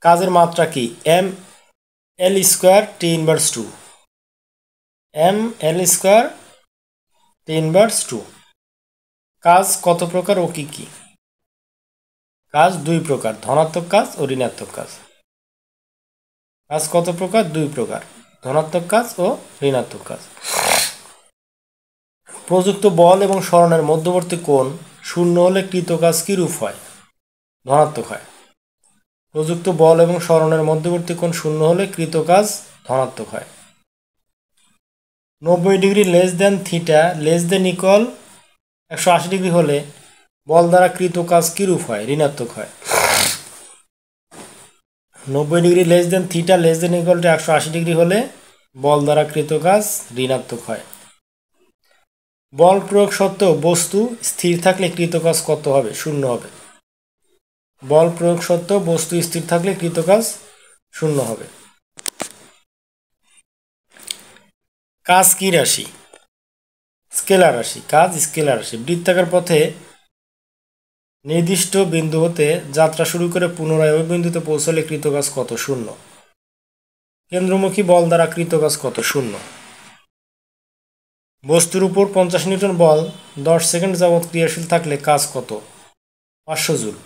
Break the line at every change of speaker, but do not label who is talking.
কাজের মাত্রা কি? M L square T inverse two, M L square T inverse two. কাজ কত প্রকার ও কি কি? কাজ দুই প্রকার, ধনাত্মক কাজ ও ঋণাত্মক কাজ। কাজ কত প্রকার? দুই প্রকার, ধনাত্মক কাজ ও ঋণাত্মক কাজ। প্রযুক্ত বল এবং সরণের মধ্যবর্তী কোণ শূন্য হলে কৃত কাজ কিরূপ হয়? ধনাত্মক হয়। প্রযুক্ত বল এবং সরণের মধ্যবর্তী কোণ শূন্য হলে কৃত কাজ ধনাত্মক হয়। 90 degree less than theta less than equal 180 degree হলে বল দ্বারা কৃত কাজ কিরূপ হয়? ঋণাত্মক হয়। 90 degree less than theta less than equal to 180 degree হলে বল দ্বারা কৃত কাজ ঋণাত্মক হয়। বল প্রয়োগ সত্ত্বেও বস্তু স্থির থাকলে কৃত কাজ কত হবে? শূন্য হবে। বল প্রয়োগ সত্ত্বেও বস্তু স্থির থাকলে কৃত কাজ শূন্য হবে। কাজ কি রাশি? স্কেলার রাশি। কাজ স্কেলার রাশি। বৃত্তাকার পথে নির্দিষ্ট বিন্দু হতে যাত্রা শুরু করে পুনরায় ওই বিন্দুতে পৌঁছলে কৃত কাজ কত? শূন্য। কেন্দ্রমুখী বল দ্বারা কৃত কাজ কত? শূন্য। বস্তুর উপর 50 নিউটন বল 10 সেকেন্ড যাবৎ ক্রিয়াশীল থাকলে কাজ কত? 500 জুল।